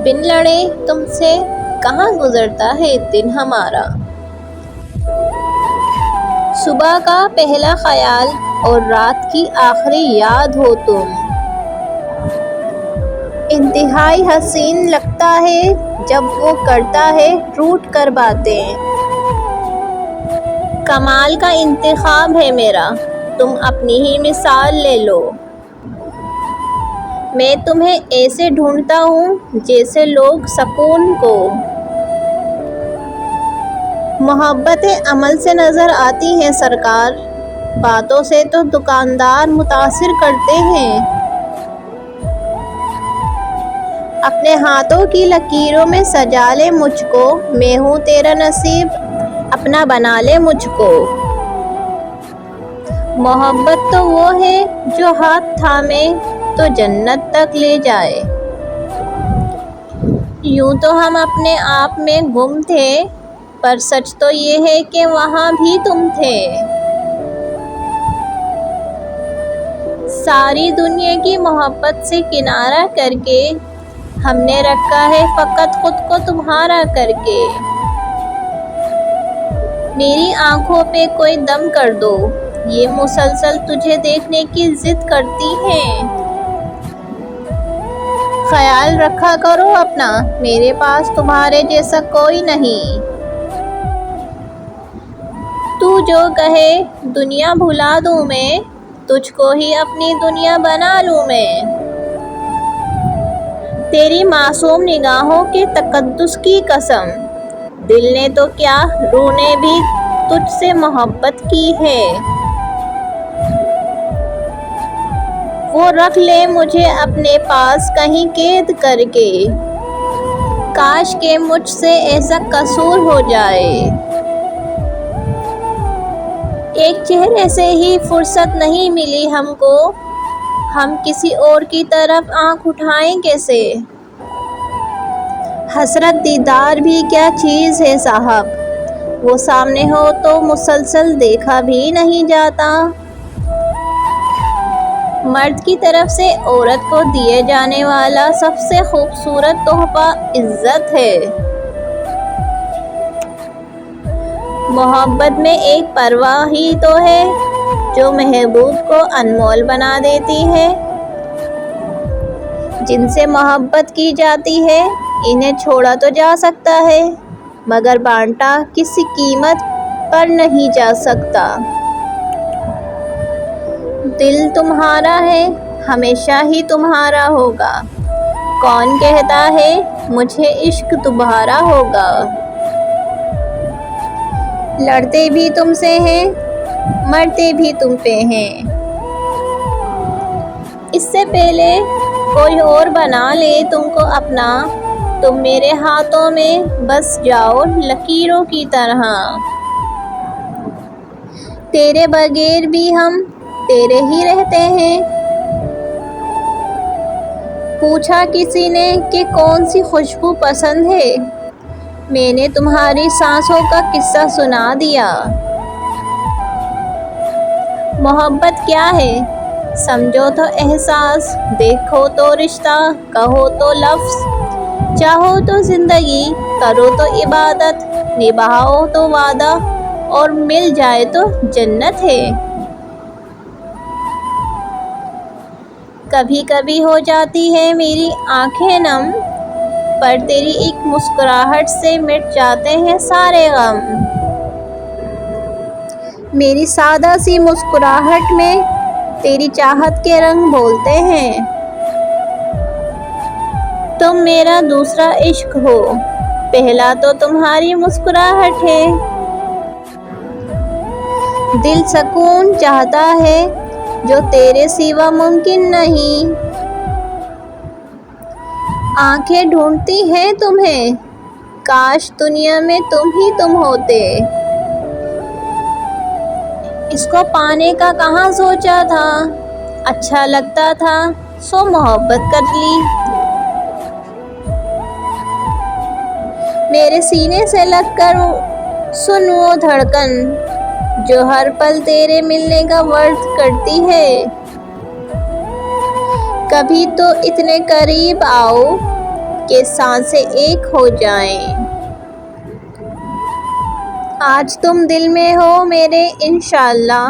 बिन लड़े तुमसे कहाँ गुजरता है दिन हमारा। सुबह का पहला ख्याल और रात की आखिरी याद हो तुम। इंतहाई हसीन लगता है जब वो करता है रूठ कर बातें। कमाल का इंतखाब है मेरा, तुम अपनी ही मिसाल ले लो। मैं तुम्हें ऐसे ढूंढता हूँ जैसे लोग सुकून को। मोहब्बतें अमल से नज़र आती हैं सरकार, बातों से तो दुकानदार मुतासिर करते हैं। अपने हाथों की लकीरों में सजा ले मुझको, मैं हूँ तेरा नसीब, अपना बना ले मुझको। मोहब्बत तो वो है जो हाथ थामे तो जन्नत तक ले जाए। यूं तो हम अपने आप में गुम थे, पर सच तो ये है कि वहाँ भी तुम थे। सारी दुनिया की मोहब्बत से किनारा करके हमने रखा है फ़कत खुद को तुम्हारा करके। मेरी आंखों पे कोई दम कर दो, ये मुसलसल तुझे देखने की जिद करती हैं। ख्याल रखा करो अपना, मेरे पास तुम्हारे जैसा कोई नहीं। तू जो कहे दुनिया भुला दूँ मैं, तुझको ही अपनी दुनिया बना लूँ मैं। तेरी मासूम निगाहों के तकद्दुस की कसम, दिल ने तो क्या रूह ने भी तुझसे मोहब्बत की है। वो रख ले मुझे अपने पास कहीं कैद करके, काश के मुझसे ऐसा कसूर हो जाए। एक चेहरे से ही फुर्सत नहीं मिली हमको, हम किसी और की तरफ आंख उठाएं कैसे। हसरत दीदार भी क्या चीज़ है साहब, वो सामने हो तो मुसलसल देखा भी नहीं जाता। मर्द की तरफ से औरत को दिए जाने वाला सबसे खूबसूरत तोहफा इज्जत है। मोहब्बत में एक परवाह ही तो है जो महबूब को अनमोल बना देती है। जिनसे मोहब्बत की जाती है इन्हें छोड़ा तो जा सकता है, मगर बांटा किसी कीमत पर नहीं जा सकता। दिल तुम्हारा है, हमेशा ही तुम्हारा होगा, कौन कहता है मुझे इश्क तुम्हारा होगा। लड़ते भी तुमसे हैं, मरते भी तुम पे हैं। इससे पहले कोई और बना ले तुमको अपना, तुम मेरे हाथों में बस जाओ लकीरों की तरह। तेरे बगैर भी हम तेरे ही रहते हैं। पूछा किसी ने कि कौन सी खुशबू पसंद है, मैंने तुम्हारी सांसों का किस्सा सुना दिया। मोहब्बत क्या है समझो तो एहसास, देखो तो रिश्ता, कहो तो लफ्ज़, चाहो तो ज़िंदगी, करो तो इबादत, निभाओ तो वादा, और मिल जाए तो जन्नत है। कभी कभी हो जाती है मेरी आंखें नम, पर तेरी एक मुस्कुराहट से मिट जाते हैं सारे गम। मेरी सादा सी मुस्कुराहट में तेरी चाहत के रंग बोलते हैं। तुम मेरा दूसरा इश्क हो, पहला तो तुम्हारी मुस्कुराहट है। दिल सुकून चाहता है जो तेरे सिवा मुमकिन नहीं। आंखें ढूंढती हैं तुम्हें, काश दुनिया में तुम होते। इसको पाने का कहाँ सोचा था, अच्छा लगता था सो मोहब्बत कर ली। मेरे सीने से लगकर सुन वो धड़कन, जो हर पल तेरे मिलने का वर्त करती है। कभी तो इतने करीब आओ, कि सांसें एक हो जाएं। आज तुम दिल में हो मेरे, इंशाअल्लाह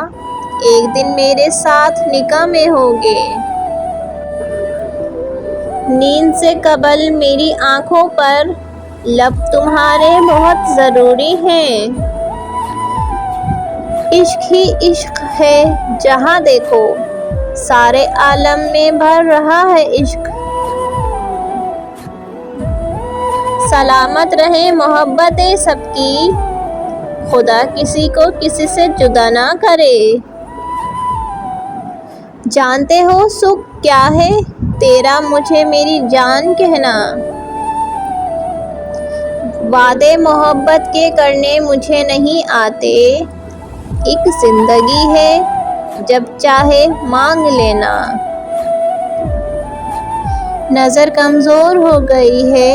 एक दिन मेरे साथ निकाह में होगे। नींद से कबल मेरी आँखों पर लब तुम्हारे बहुत ज़रूरी हैं। इश्क ही इश्क है जहाँ देखो, सारे आलम में भर रहा है इश्क। सलामत रहे मोहब्बतें सबकी, खुदा किसी को किसी से जुदा ना करे। जानते हो सुख क्या है तेरा मुझे मेरी जान कहना। वादे मोहब्बत के करने मुझे नहीं आते, एक जिंदगी है जब चाहे मांग लेना। नज़र कमज़ोर हो गई है,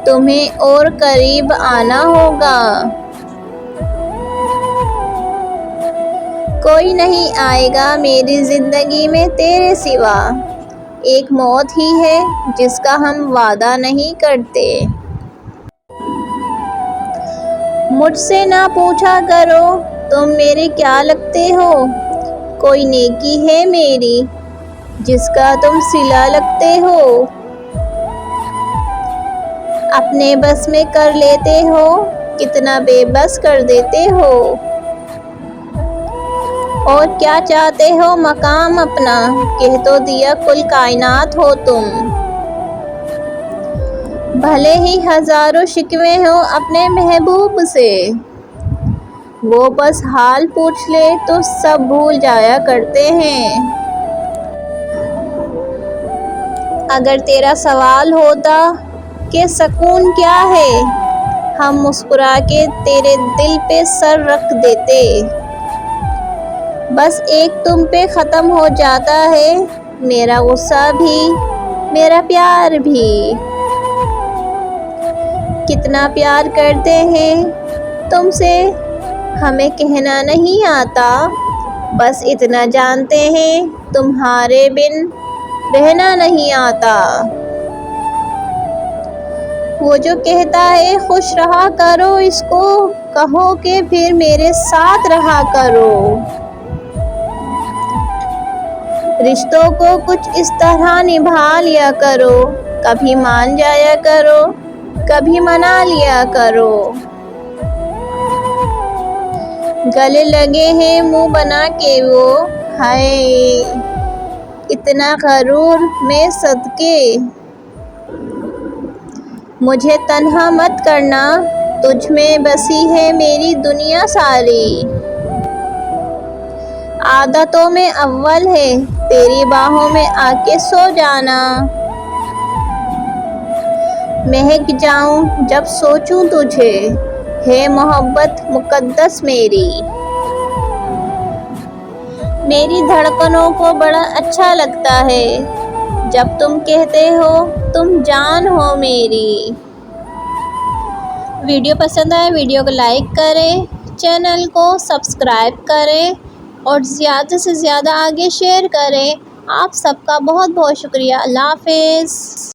तुम्हें और करीब आना होगा। कोई नहीं आएगा मेरी ज़िंदगी में तेरे सिवा, एक मौत ही है जिसका हम वादा नहीं करते। मुझसे ना पूछा करो तुम मेरे क्या लगते हो, कोई नेकी है मेरी जिसका तुम सिला लगते हो। अपने बस में कर लेते हो, कितना बेबस कर देते हो। और क्या चाहते हो मकाम अपना, कह तो दिया कुल कायनात हो तुम। भले ही हजारों शिकवे हो अपने महबूब से, वो बस हाल पूछ ले तो सब भूल जाया करते हैं। अगर तेरा सवाल होता कि सुकून क्या है, हम मुस्कुरा के तेरे दिल पे सर रख देते। बस एक तुम पे ख़त्म हो जाता है मेरा गुस्सा भी, मेरा प्यार भी। कितना प्यार करते हैं तुमसे हमें कहना नहीं आता, बस इतना जानते हैं तुम्हारे बिन रहना नहीं आता। वो जो कहता है खुश रहा करो, इसको कहो कि फिर मेरे साथ रहा करो। रिश्तों को कुछ इस तरह निभा लिया करो, कभी मान जाया करो, कभी मना लिया करो। गले लगे हैं मुंह बना के वो, हाय इतना गरूर मैं सदके। मुझे तन्हा मत करना, तुझ में बसी है मेरी दुनिया सारी। आदतों में अव्वल है तेरी बाहों में आके सो जाना। महक जाऊं जब सोचूं तुझे, है मोहब्बत मुकद्दस मेरी। मेरी धड़कनों को बड़ा अच्छा लगता है जब तुम कहते हो तुम जान हो मेरी। वीडियो पसंद आए वीडियो को लाइक करें, चैनल को सब्सक्राइब करें और ज़्यादा से ज़्यादा आगे शेयर करें। आप सबका बहुत बहुत शुक्रिया। अल्लाह हाफ़िज़।